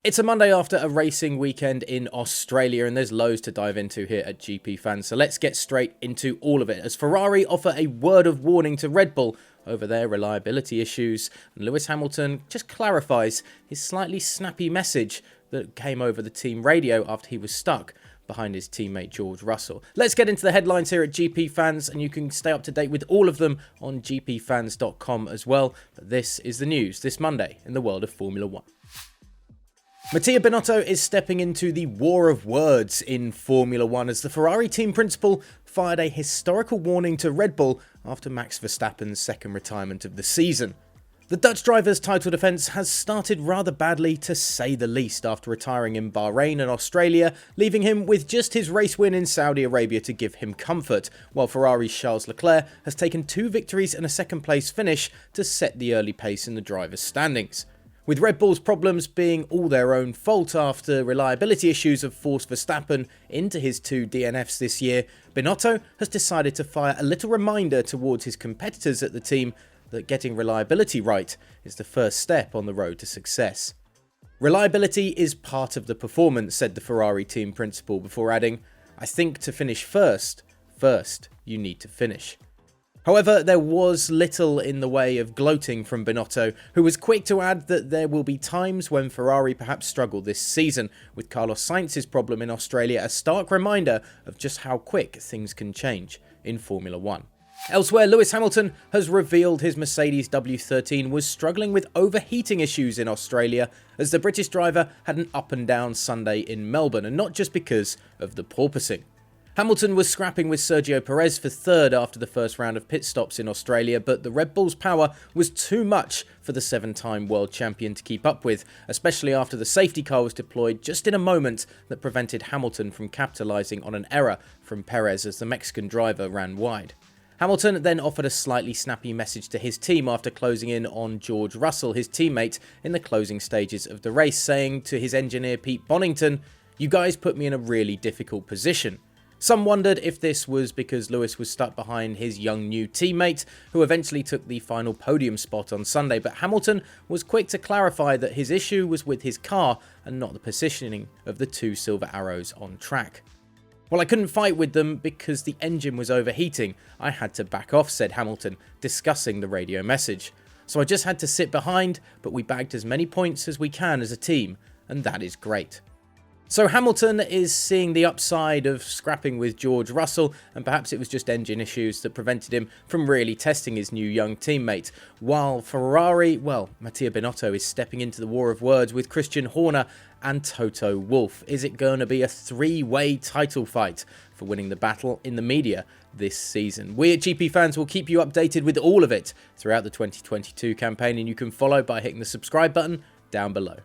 It's a Monday after a racing weekend in Australia, and there's loads to dive into here at GPFans, so let's get straight into all of it as Ferrari offer a word of warning to Red Bull over their reliability issues, and Lewis Hamilton just clarifies his slightly snappy message that came over the team radio after he was stuck behind his teammate George Russell. Let's get into the headlines here at GPFans, and you can stay up to date with all of them on gpfans.com as well. But this is the news this Monday in the world of Formula 1. Mattia Binotto is stepping into the war of words in Formula 1 as the Ferrari team principal fired a historical warning to Red Bull after Max Verstappen's second retirement of the season. The Dutch driver's title defence has started rather badly, to say the least, after retiring in Bahrain and Australia, leaving him with just his race win in Saudi Arabia to give him comfort, while Ferrari's Charles Leclerc has taken 2 victories and a second place finish to set the early pace in the drivers' standings. With Red Bull's problems being all their own fault after reliability issues have forced Verstappen into his 2 DNFs this year, Binotto has decided to fire a little reminder towards his competitors at the team that getting reliability right is the first step on the road to success. Reliability is part of the performance, said the Ferrari team principal, before adding, "I think to finish first you need to finish." However, there was little in the way of gloating from Binotto, who was quick to add that there will be times when Ferrari perhaps struggle this season, with Carlos Sainz's problem in Australia a stark reminder of just how quick things can change in Formula 1. Elsewhere, Lewis Hamilton has revealed his Mercedes W13 was struggling with overheating issues in Australia, as the British driver had an up and down Sunday in Melbourne, and not just because of the porpoising. Hamilton was scrapping with Sergio Perez for third after the first round of pit stops in Australia, but the Red Bull's power was too much for the 7-time world champion to keep up with, especially after the safety car was deployed just in a moment that prevented Hamilton from capitalising on an error from Perez as the Mexican driver ran wide. Hamilton then offered a slightly snappy message to his team after closing in on George Russell, his teammate, in the closing stages of the race, saying to his engineer Pete Bonnington, "You guys put me in a really difficult position." Some wondered if this was because Lewis was stuck behind his young new teammate, who eventually took the final podium spot on Sunday, but Hamilton was quick to clarify that his issue was with his car and not the positioning of the 2 silver arrows on track. "Well, I couldn't fight with them because the engine was overheating. I had to back off," said Hamilton, discussing the radio message. "So I just had to sit behind, but we bagged as many points as we can as a team, and that is great." So Hamilton is seeing the upside of scrapping with George Russell, and perhaps it was just engine issues that prevented him from really testing his new young teammate. While Ferrari, well, Mattia Binotto is stepping into the war of words with Christian Horner and Toto Wolff. Is it going to be a 3-way title fight for winning the battle in the media this season? We at GPFans will keep you updated with all of it throughout the 2022 campaign, and you can follow by hitting the subscribe button down below.